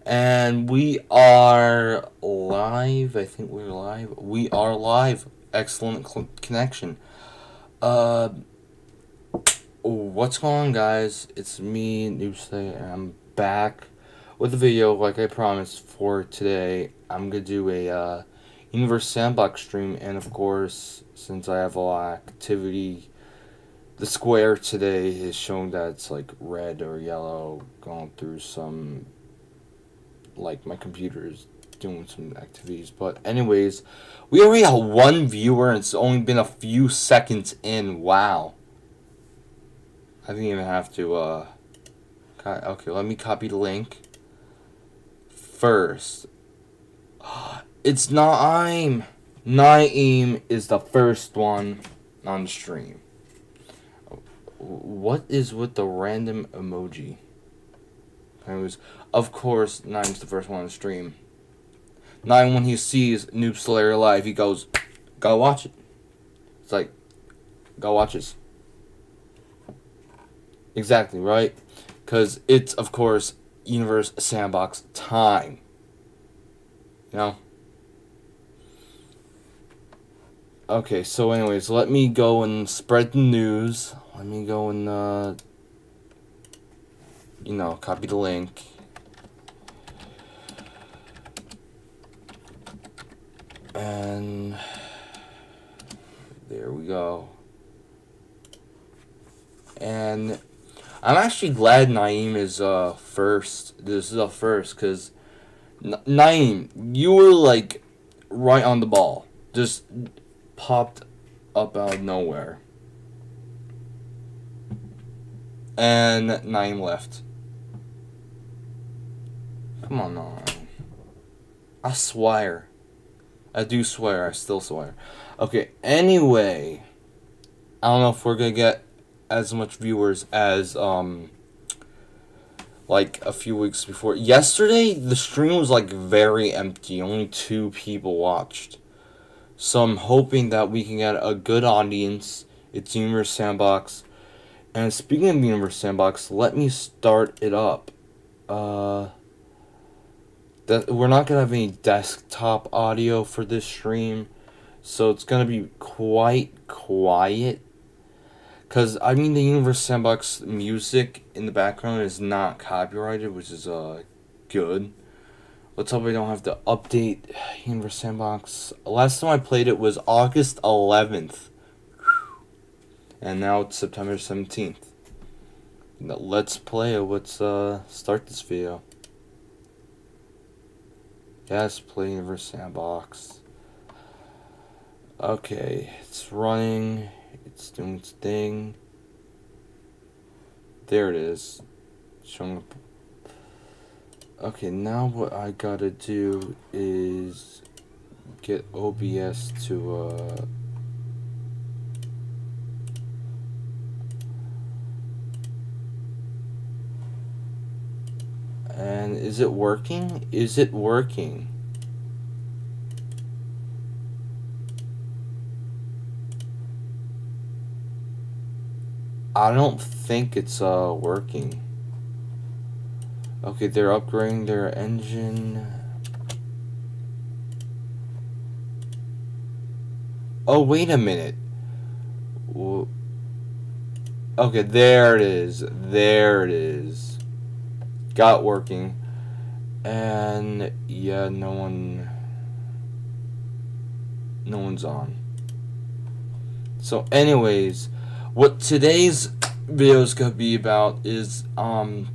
And we are live. I think we're live. We are live. Excellent connection. Uh, what's going on, guys? It's me, Noobstay, and I'm back with a video like I promised for today. I'm gonna do a Universe Sandbox stream, and of course, since I have a lot of activity, the square today is showing that it's like red or yellow, going through some, like, my computer is doing some activities. But anyways, we already have one viewer and it's only been a few seconds in. Wow. I didn't even have to okay, let me copy the link first. It's Naeem. Naeem is the first one on the stream. What is with the random emoji? Anyways, of course, Naeem's the first one on the stream. Nine, when he sees Noob Slayer live, he goes, "Go watch it." It's like, go watch this. Exactly, right? Because it's, of course, Universe Sandbox time. You know? Okay, so anyways, let me go and spread the news. Let me go and, copy the link. And there we go. And I'm actually glad Naeem is first. This is a first, because Naeem, you were like right on the ball. Just popped up out of nowhere. And Naeem left. Come on, Naeem. I swear. I do swear. I still swear. Okay, anyway. I don't know if we're gonna get as much viewers as like a few weeks before. Yesterday the stream was like very empty. Only 2 people watched. So I'm hoping that we can get a good audience. It's Universe Sandbox. And speaking of Universe Sandbox, let me start it up. That we're not gonna have any desktop audio for this stream, so it's gonna be quite quiet. Cause I mean, the Universe Sandbox music in the background is not copyrighted, which is good. Let's hope I don't have to update Universe Sandbox. Last time I played it was August 11th, and now it's September 17th. Let's play it. Let's start this video. Yes, play Universe Sandbox. Okay, it's running. It's doing its thing. There it is. Showing up. Okay, now what I gotta do is get OBS to and is it working? Is it working? I don't think it's working. Okay, they're upgrading their engine. Oh, wait a minute. Okay, there it is. There it is. Got working. And yeah, no one's on. So anyways, what today's video is gonna be about is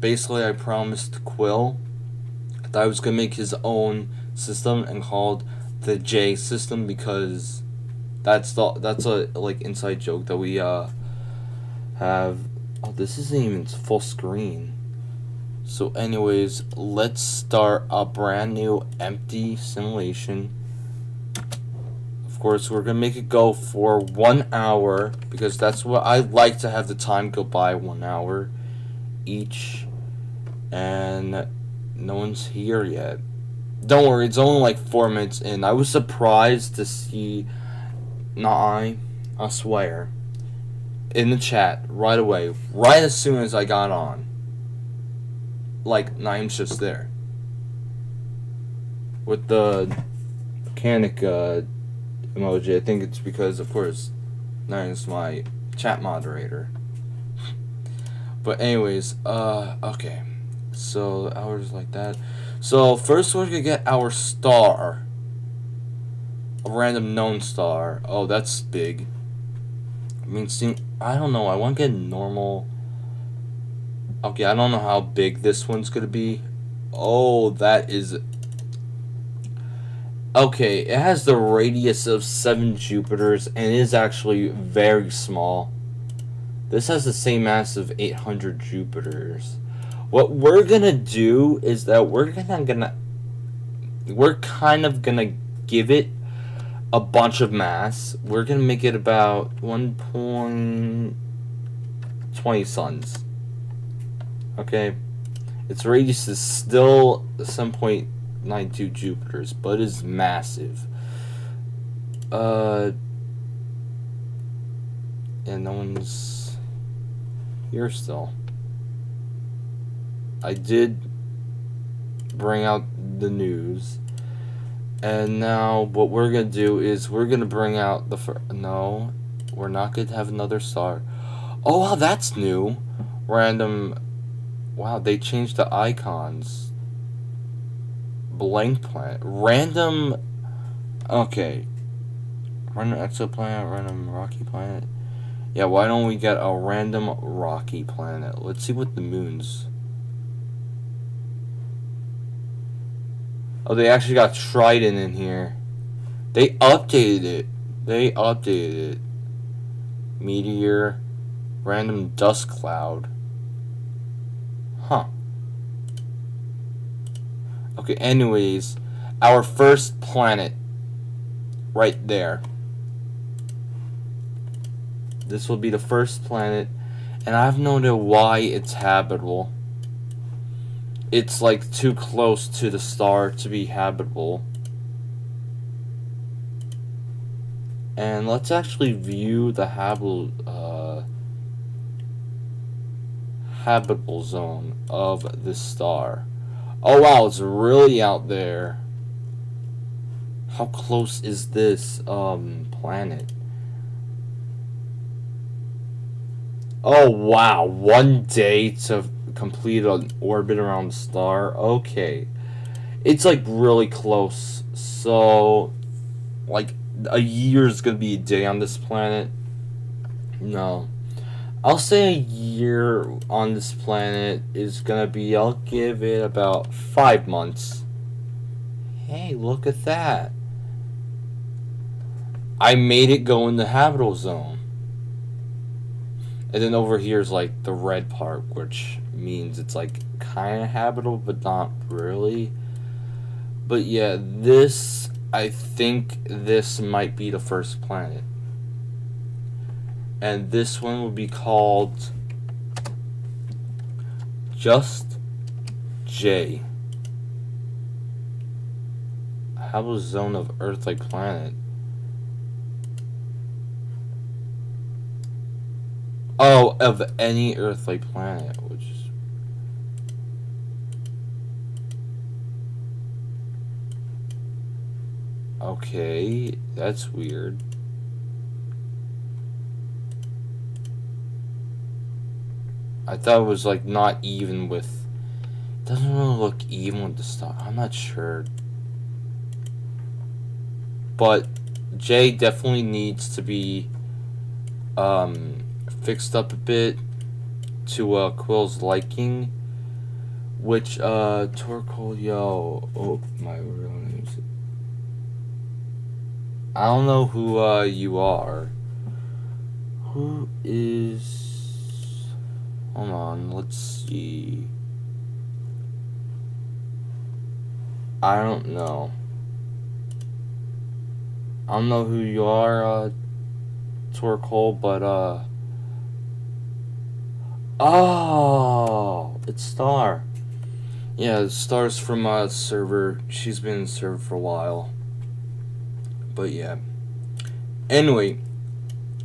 basically I promised Quill that I was gonna make his own system and called the J system, because that's a like inside joke that we have. Oh, this isn't even full screen. So anyways, let's start a brand new empty simulation. Of course, we're gonna make it go for 1 hour, because that's what I like to have the time go by, 1 hour each. And no one's here yet. Don't worry, it's only like 4 minutes in. I was surprised to see I swear, in the chat right away, right as soon as I got on. Like, Naeem's just there. with the mechanic emoji. I think it's because, of course, Naren's my chat moderator. But anyways, okay. So hours like that. So first we're gonna get our star. A random known star. Oh, that's big. I mean, I don't know. I want to get normal. Okay, I don't know how big this one's gonna be. Oh, that is. Okay, it has the radius of 7 Jupiters and is actually very small. This has the same mass of 800 Jupiters. What we're gonna do is that we're kind of gonna give it a bunch of mass. We're gonna make it about 1.20 suns. Okay, its radius is still 7.92 Jupiters, but it is massive. And no one's here still. I did bring out the news. And now what we're going to do is we're going to bring out the no, we're not going to have another star. Oh, wow, that's new. Random. Wow, they changed the icons. Blank planet. Random. Okay. Random exoplanet, random rocky planet. Yeah, why don't we get a random rocky planet? Let's see what the moons. Oh, they actually got Trident in here. They updated it. Meteor. Random dust cloud. Huh. Okay, anyways. Our first planet. Right there. This will be the first planet. And I have no idea why it's habitable. It's like too close to the star to be habitable. And let's actually view the habitable zone of this star. Oh wow, it's really out there. How close is this planet? Oh wow, 1 day to complete an orbit around the star. Okay, it's like really close. So like a year is gonna be a day on this planet. No, I'll say a year on this planet is gonna be, I'll give it about 5 months. Hey, look at that. I made it go in the habitable zone. And then over here is like the red part, which means it's like kind of habitable, but not really. But yeah, I think this might be the first planet. And this one will be called just J. Habitable zone of Earth-like planet. Oh, of any Earth-like planet, which is... Okay, that's weird. I thought it was like not even with... It doesn't really look even with the star. I'm not sure. But J definitely needs to be fixed up a bit to Quill's liking, which Torkoal, yo, oh my real name. I don't know who you are. Who is? Hold on, let's see. I don't know. I don't know who you are, Torkoal, but oh, it's Star. Yeah, Star's from server. She's been in server for a while. But yeah. Anyway,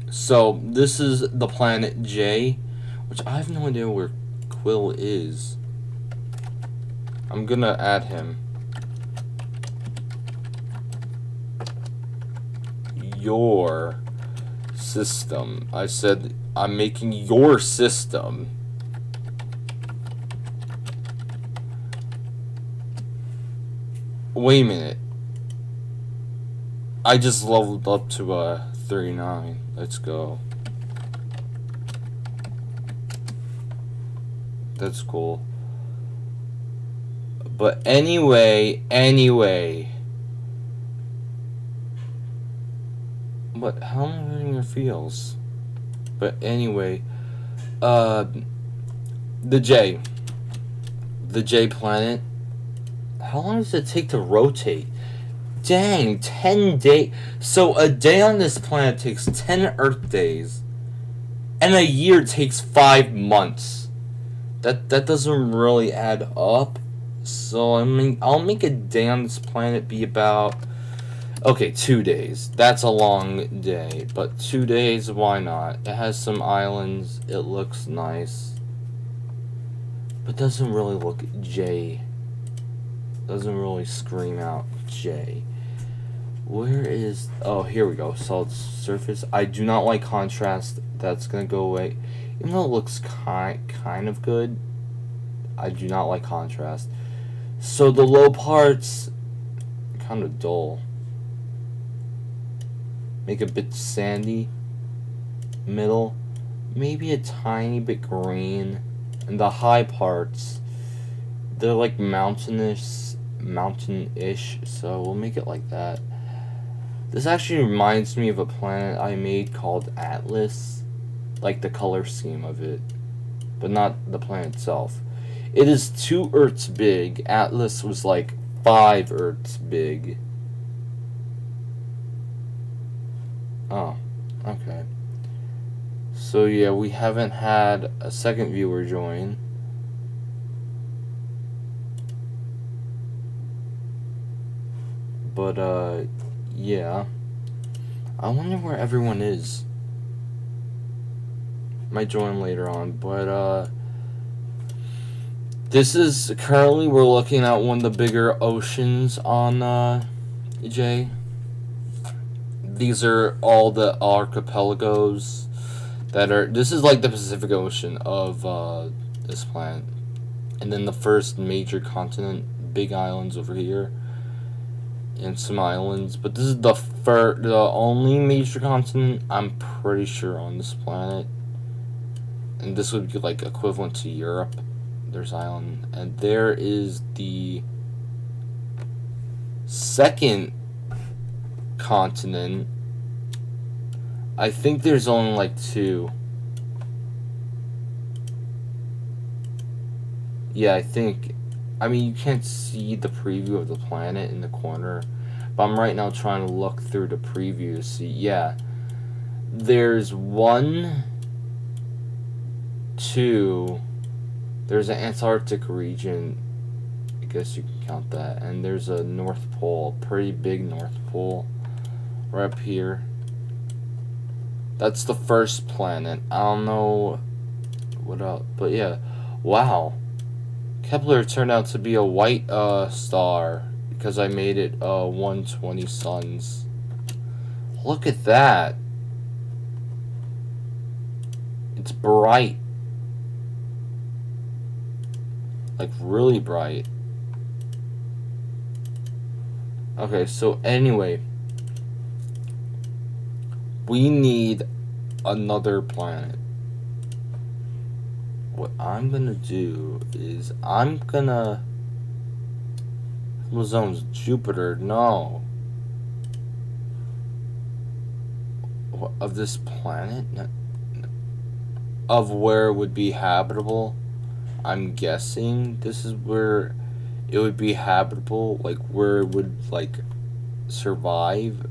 so this is the planet J, which I have no idea where Quill is. I'm gonna add him. your system. I said I'm making your system. Wait a minute. I just leveled up to 39. Let's go. That's cool. But anyway. What? How am I hurting your feels? But anyway, the J planet. How long does it take to rotate? Dang, 10 days. So a day on this planet takes 10 Earth days, and a year takes 5 months. That doesn't really add up. So I'll make a day on this planet be about, okay, 2 days. That's a long day, but 2 days, why not? It has some islands. It looks nice, but doesn't really look J. Doesn't really scream out J. Where is... Oh, here we go. Solid surface. I do not like contrast. That's going to go away. Even though it looks kind of good, I do not like contrast. So the low parts, kind of dull. Make a bit sandy. Middle. Maybe a tiny bit green. And the high parts, they're like mountainish, so we'll make it like that. This actually reminds me of a planet I made called Atlas, like the color scheme of it, but not the planet itself. It is 2 Earths big. Atlas was like 5 Earths big. Oh, okay. So yeah, we haven't had a second viewer join. But yeah. I wonder where everyone is. Might join later on, but this is currently, we're looking at one of the bigger oceans on J. These are all the archipelagos that are, this is like the Pacific Ocean of this planet. And then the first major continent, big islands over here. And some islands, but this is the only major continent I'm pretty sure on this planet, and this would be like equivalent to Europe. There's island, and there is the second continent. I think there's only like 2. Yeah, I mean, you can't see the preview of the planet in the corner, but I'm right now trying to look through the preview to see. Yeah, there's 1, 2, there's an Antarctic region, I guess you can count that, and there's a North Pole, pretty big North Pole, right up here. That's the first planet. I don't know what else, but yeah, wow. Kepler turned out to be a white star because I made it 120 suns. Look at that. It's bright. Like really bright. Okay, so anyway, we need another planet. What I'm gonna do is Zone's Jupiter, no. Of this planet? Of where it would be habitable? I'm guessing this is where it would be habitable, like where it would like survive.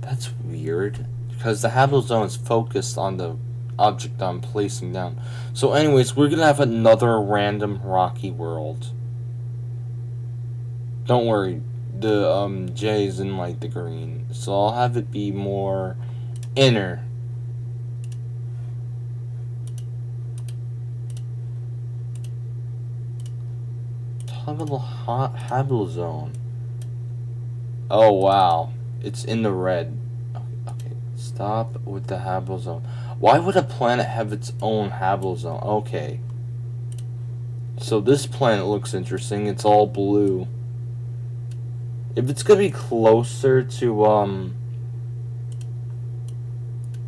That's weird, because the habitable zone is focused on the object I'm placing down. So anyways, we're gonna have another random rocky world. Don't worry, the J is in like the green, so I'll have it be more inner. Habitable zone. Oh wow, It's in the red. Okay, stop with the habitable zone. Why would a planet have its own habitable zone? Okay. So this planet looks interesting. It's all blue. If it's gonna be closer to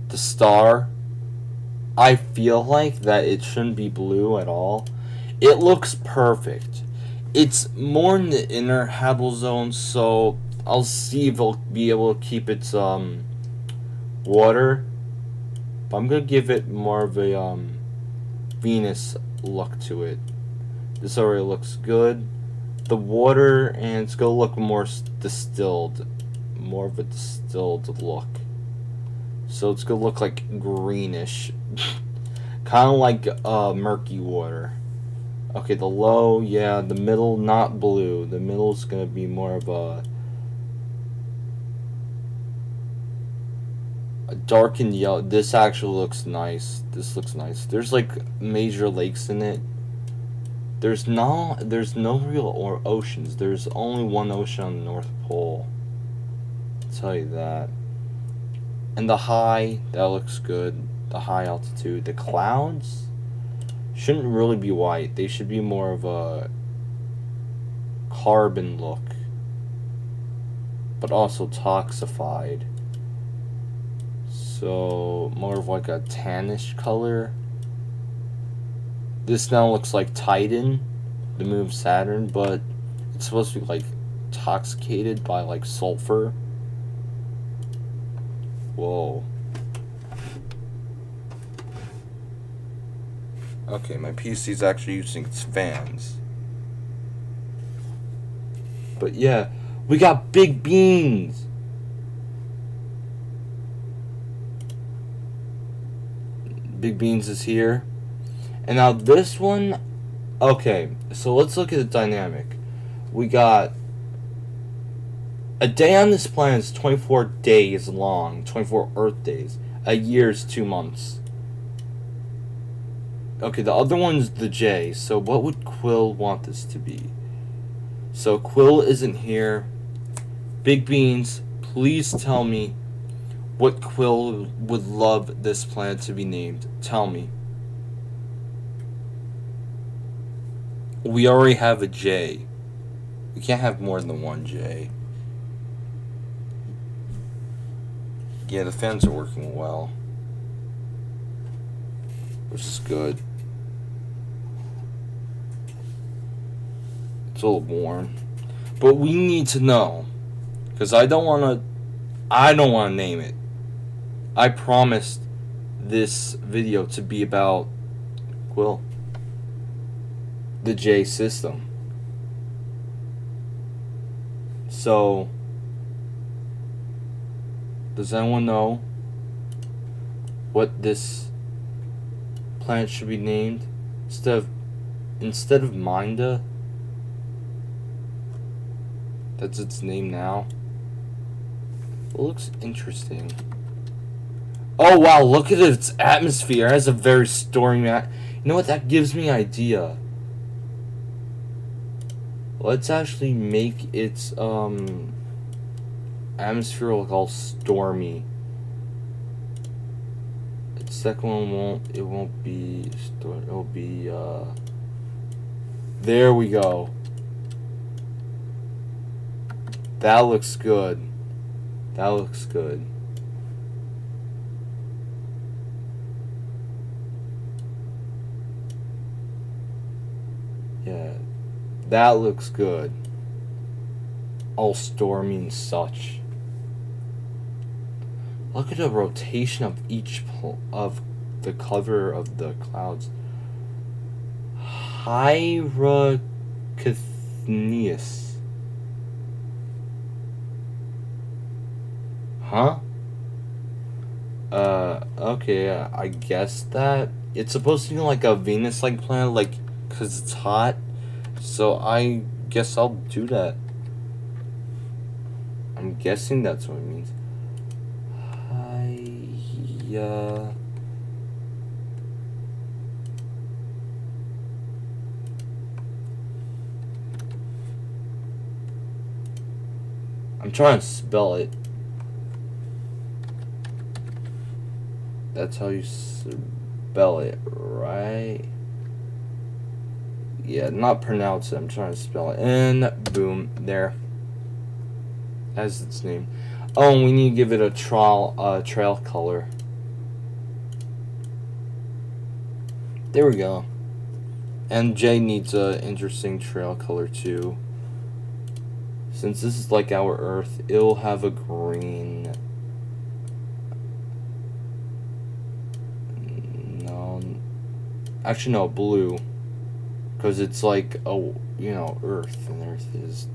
the star, I feel like that it shouldn't be blue at all. It looks perfect. It's more in the inner habitable zone, so I'll see if it'll be able to keep its water. But I'm gonna give it more of a Venus look to it. This already looks good. The water, and it's gonna look more distilled, more of a distilled look. So it's gonna look like greenish, kind of like murky water. Okay, the low, yeah, the middle, not blue. The middle is gonna be more of a darkened yellow. This actually looks nice. This looks nice. There's like major lakes in it. There's no real oceans. There's only one ocean on the North Pole. I'll tell you that. And the high, that looks good. The high altitude. The clouds shouldn't really be white. They should be more of a carbon look, but also toxified. So more of like a tannish color. This now looks like Titan, the moon of Saturn, but it's supposed to be like intoxicated by like sulfur. Whoa. Okay, my PC's actually using its fans. But yeah, we got big beans. Big beans is here. And now this one, okay, so let's look at the dynamic. We got a day on this planet is 24 days long, 24 Earth days. A year is 2 months. Okay, the other one's the J, so what would Quill want this to be? So Quill isn't here. Big Beans, please tell me what Quill would love this planet to be named. Tell me. We already have a J. We can't have more than one J. Yeah, the fans are working well, which is good. It's a little warm, but we need to know, because I don't want to name it. I promised this video to be about Quill, the J system. So, does anyone know what this planet should be named? Instead of Minda, that's its name now. It looks interesting. Oh wow, look at its atmosphere. It has a very stormy You know what, that gives me an idea. Let's actually make its atmosphere look all stormy. Its second one won't be stormy. It'll be there we go. That looks good. That looks good. Yeah, that looks good. All stormy and such. Look at the rotation of each of the cover of the clouds. Hyracothnus. Huh? Okay, I guess that. It's supposed to be like a Venus-like planet, like, because it's hot. So I guess I'll do that. I'm guessing that's what it means. I'm trying to spell it. That's how you spell it, right? Yeah, not pronounce it. I'm trying to spell it. And boom, there. That's its name. Oh, and we need to give it a trail color. There we go. And J needs a interesting trail color too. Since this is like our Earth, it'll have a green. No, actually no, blue. Because it's like a, you know, Earth, and Earth is,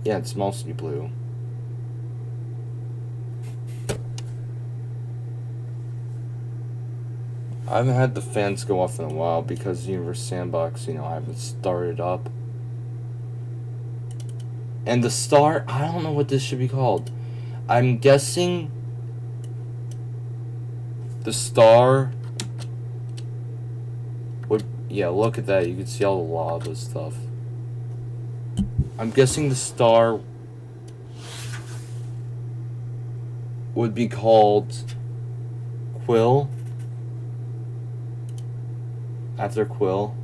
yeah, it's mostly blue. I haven't had the fans go off in a while because Universe Sandbox, you know, I haven't started up. And the star, I don't know what this should be called. I'm guessing the star would, yeah, look at that. You can see all the lava stuff. I'm guessing the star would be called Quill. After Quill.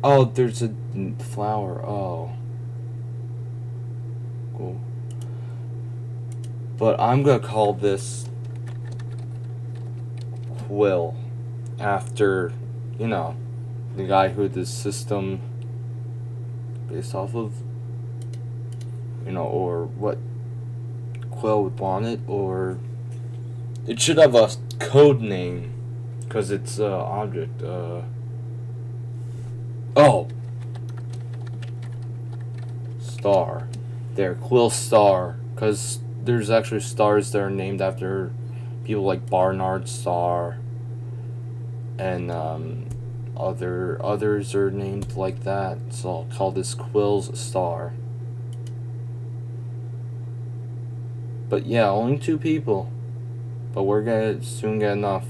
Oh, there's a flower. Oh. Cool. But I'm gonna call this Quill. After, you know, the guy who this system based off of. You know, or what Quill would want it, or it should have a code name. Because it's object. Oh! Star. There, Quill Star. Because there's actually stars that are named after people like Barnard Star. And others are named like that. So I'll call this Quill's Star. But yeah, only 2 people. But we're gonna soon get enough.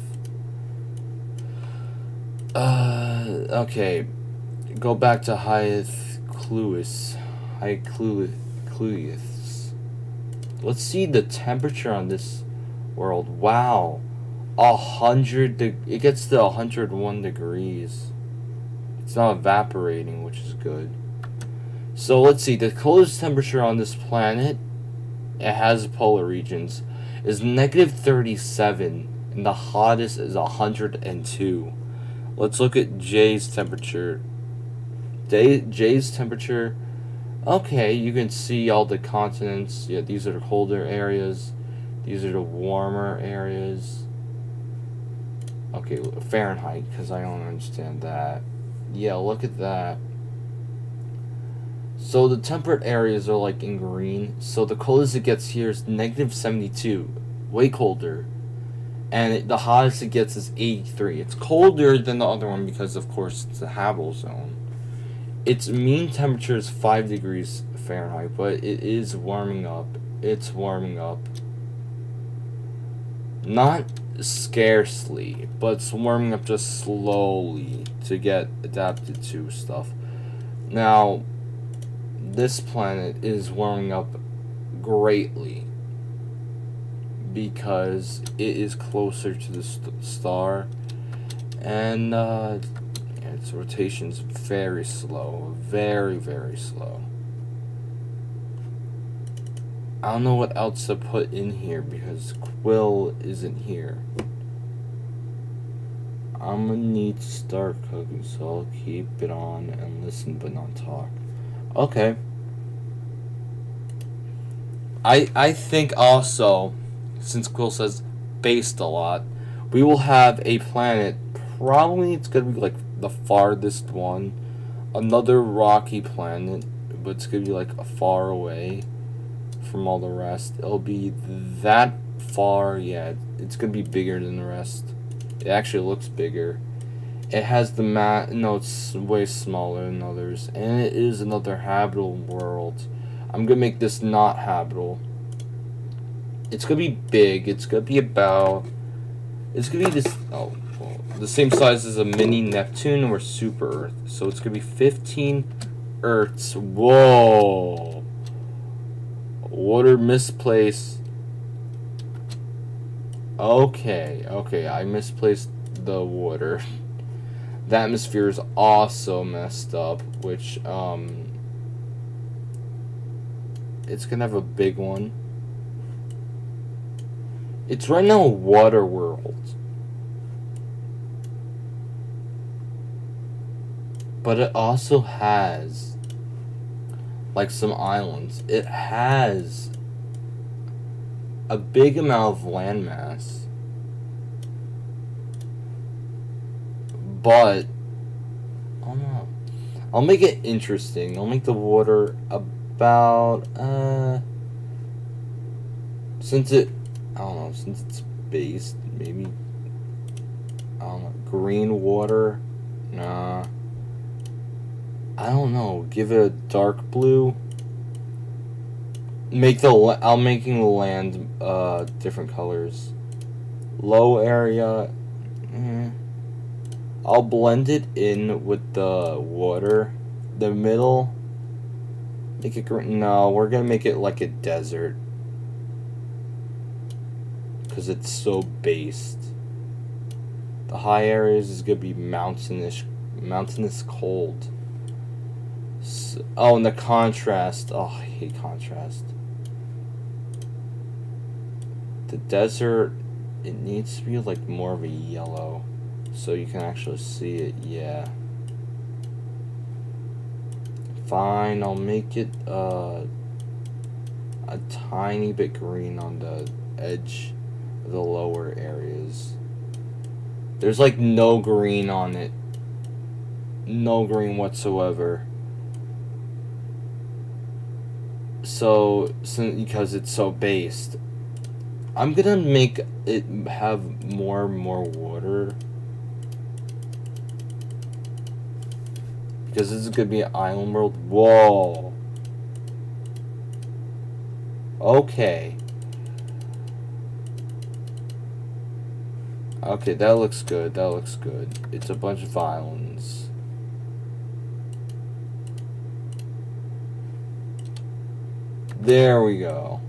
Okay. Go back to Cluis. Let's see the temperature on this world. Wow. 100. It gets to 101 degrees. It's not evaporating, which is good. So let's see. The coldest temperature on this planet, it has polar regions, is -37. And the hottest is 102. Let's look at J's temperature. J's temperature. Okay, you can see all the continents. Yeah, these are the colder areas. These are the warmer areas. Okay, Fahrenheit, because I don't understand that. Yeah, look at that. So the temperate areas are like in green. So the coldest it gets here is -72. Way colder. And the hottest it gets is 83. It's colder than the other one because, of course, it's a habitable zone. Its mean temperature is 5 degrees Fahrenheit, but it is warming up. It's warming up. Not scarcely, but it's warming up just slowly to get adapted to stuff. Now, this planet is warming up greatly because it is closer to the star, and its rotation is very slow, very, very slow. I don't know what else to put in here because Quill isn't here. I'm gonna need to start cooking, so I'll keep it on and listen but not talk. Okay. I think also, since Quill says based a lot, we will have a planet, probably it's gonna be like the farthest one, another rocky planet, but it's gonna be like far away from all the rest. It'll be that far, yeah, it's gonna be bigger than the rest. It actually looks bigger. It has the no, it's way smaller than others, and it is another habitable world. I'm gonna make this not habitable. It's gonna be big. It's gonna be about. It's gonna be this. Oh, well, the same size as a mini Neptune or super Earth. So it's gonna be 15 Earths. Whoa! Water misplaced. Okay, okay, I misplaced the water. The atmosphere is also messed up, which, it's gonna have a big one. It's right now a water world. But it also has, like, some islands. It has a big amount of landmass. But, I don't know. I'll make it interesting. I'll make the water about, since it, I don't know, since it's based, maybe, I don't know, green water? Nah. I don't know. Give it a dark blue. I'm making the land different colors. Low area. I'll blend it in with the water. The middle. Make it green. No, we're gonna make it like a desert. Because it's so based. The high areas is gonna be mountainous cold. Oh, and the contrast. Oh, I hate contrast. The desert, it needs to be like more of a yellow, so you can actually see it. Yeah. Fine, I'll make it a tiny bit green on the edge of the lower areas. There's like no green on it. No green whatsoever. So, because it's so based, I'm gonna make it have more and more water. Because this is gonna be an island world. Whoa. Okay. Okay, that looks good. That looks good. It's a bunch of islands. There we go.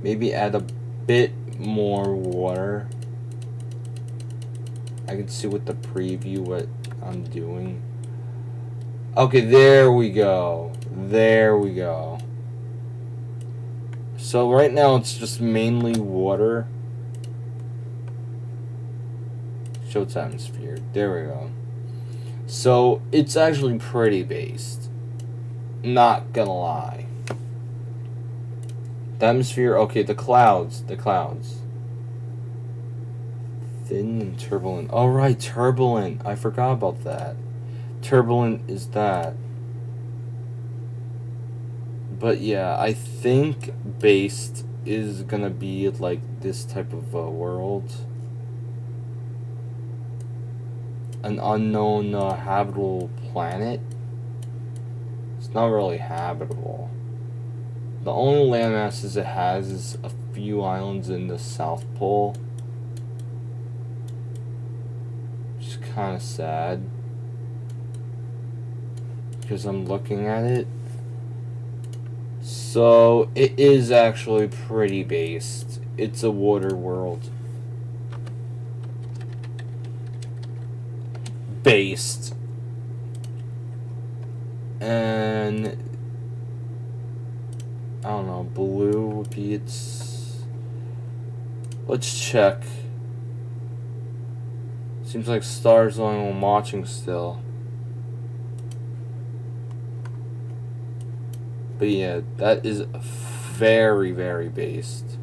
Maybe add a bit more water. I can see with the preview what I'm doing. Okay, there we go. There we go. So right now it's just mainly water. Show its atmosphere. There we go. So it's actually pretty based. Not gonna lie. The atmosphere, okay, the clouds. Thin and turbulent. Oh, right, turbulent. I forgot about that. Turbulent is that. But yeah, I think based is gonna be like this type of world. An unknown habitable planet. It's not really habitable. The only landmasses it has is a few islands in the South Pole. Which is kind of sad. Because I'm looking at it. So, it is actually pretty based. It's a water world. Based. And I don't know, blue would be its. Let's check. Seems like stars the only one watching still. But yeah, that is very, very based.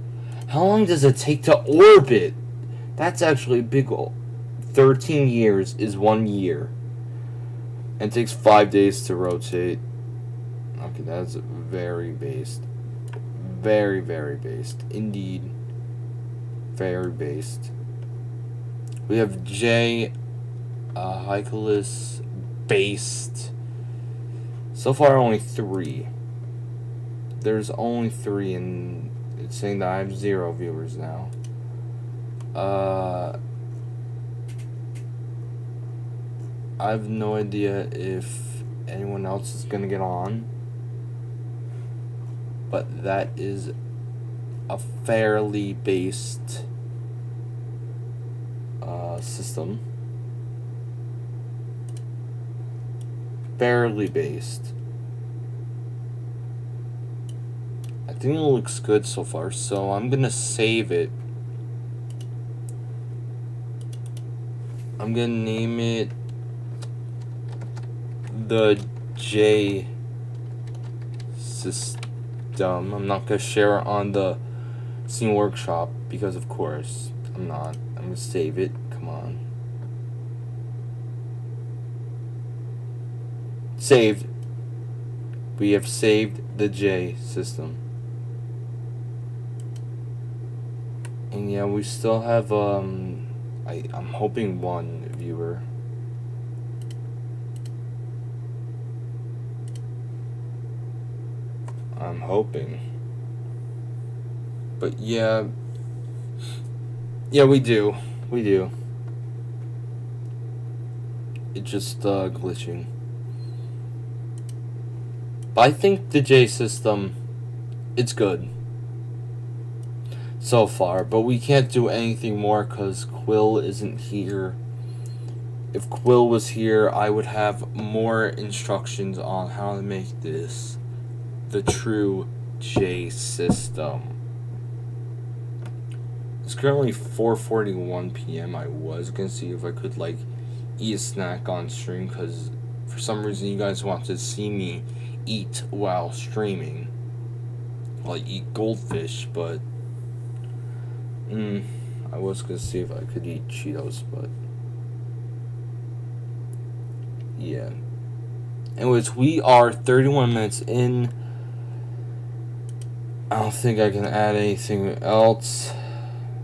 How long does it take to orbit? That's actually a big goal. 13 years is 1 year. And it takes 5 days to rotate. Okay, that's very based. Very, very based. Indeed. Very based. We have J. Hyculus based. So far, only 3. There's only 3, and it's saying that I have 0 viewers now. I have no idea if anyone else is gonna get on, but that is a fairly based system. Barely based. I think it looks good so far, so I'm gonna save it. I'm gonna name it the J system. I'm not gonna share it on the Scene Workshop because, of course, I'm not. I'm gonna save it. Come on. Saved. We have saved the J system. And yeah, we still have I'm hoping one viewer. I'm hoping. But yeah, we do. We do. It's just glitching. But I think the J system, it's good so far. But we can't do anything more because Quill isn't here. If Quill was here, I would have more instructions on how to make this the true J system. It's currently 4:41 p.m. I was gonna see if I could like eat a snack on stream because for some reason you guys want to see me eat while streaming. Like eat goldfish, but I was gonna see if I could eat Cheetos, but yeah. Anyways, we are 31 minutes in. I don't think I can add anything else.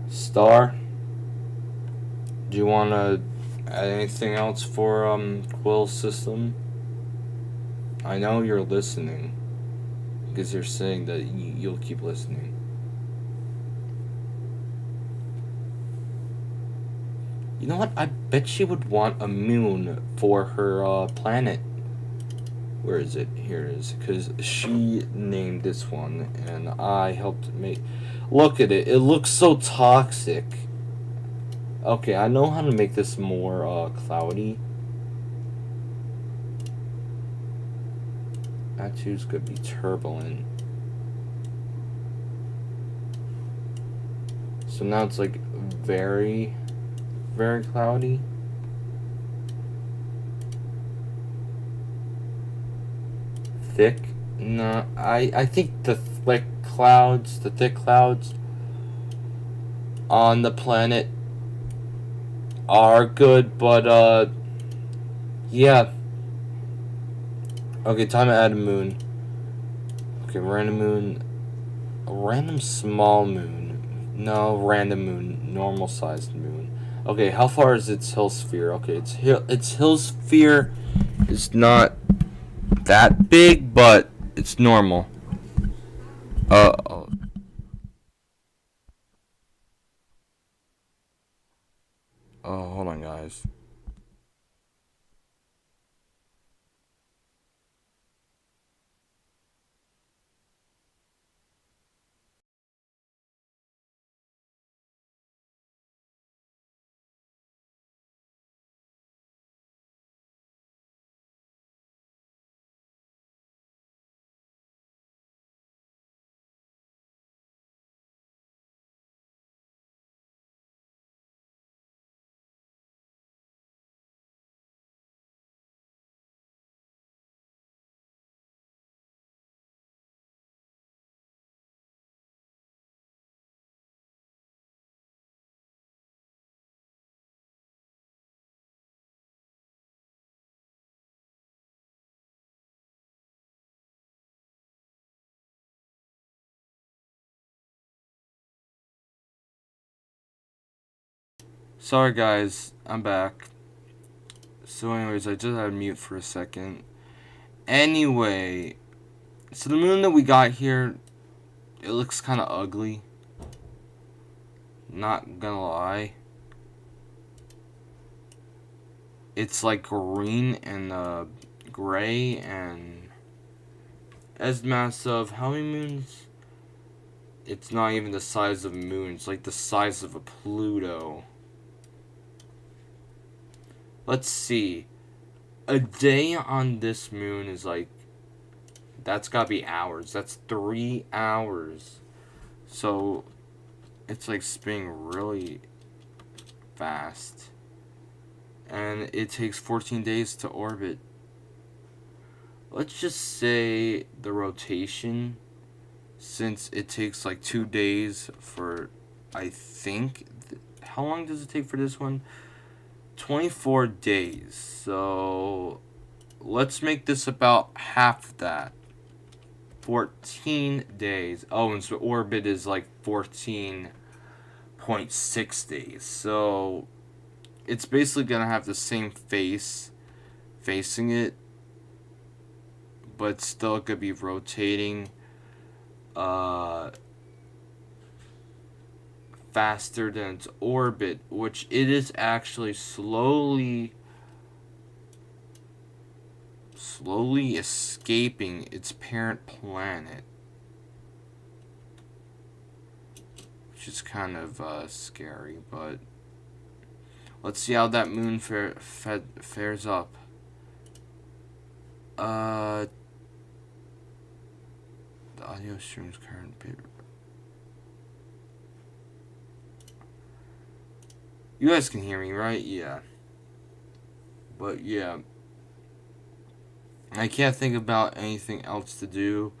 Star, do you want to add anything else for Quill's system? I know you're listening because you're saying that you'll keep listening. You know what? I bet she would want a moon for her planet. Where is it? Here it is. Because she named this one and I helped make. Look at it. It looks so toxic. Okay, I know how to make this more cloudy. That too's gonna be turbulent. So now it's like very, very cloudy. Thick? No, I think the thick clouds on the planet are good, but yeah. Okay, time to add a moon. Okay, random moon. A random small moon. No, random moon. Normal sized moon. Okay, how far is its hill sphere? Okay, its hill sphere is not that big, but it's normal. Oh. Oh, hold on, guys. Sorry, guys. I'm back. So, anyways, I just had to mute for a second. Anyway, so the moon that we got here, it looks kind of ugly. Not gonna lie. It's like green and gray and as mass of how many moons? It's not even the size of a moon. It's like the size of a Pluto. let's see. A day on this moon is like, that's gotta be hours. That's 3 hours. So it's like spinning really fast. And it takes 14 days to orbit. Let's just say the rotation, since it takes like 2 days for, I think, how long does it take for this one? 24 days. So let's make this about half that. 14 days. Oh, and so orbit is like 14.6 days. So it's basically gonna have the same face facing it, but it's still gonna be rotating faster than its orbit, which it is actually slowly escaping its parent planet, which is kind of scary. But let's see how that moon fares up. The audio stream's current bit. You guys can hear me, right? Yeah. But yeah, I can't think about anything else to do.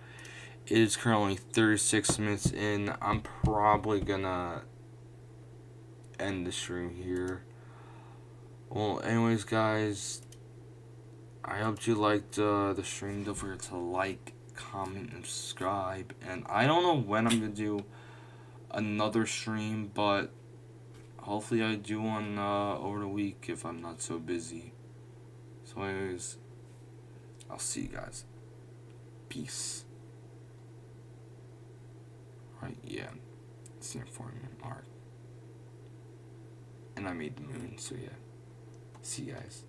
It is currently 36 minutes in. I'm probably gonna end the stream here. Well, anyways, guys, I hope you liked the stream. Don't forget to like, comment, and subscribe. And I don't know when I'm gonna do another stream, but hopefully I do one over the week if I'm not so busy. So anyways, I'll see you guys. Peace. Right, yeah. It's the informant arc. And I made the moon, so yeah. See you guys.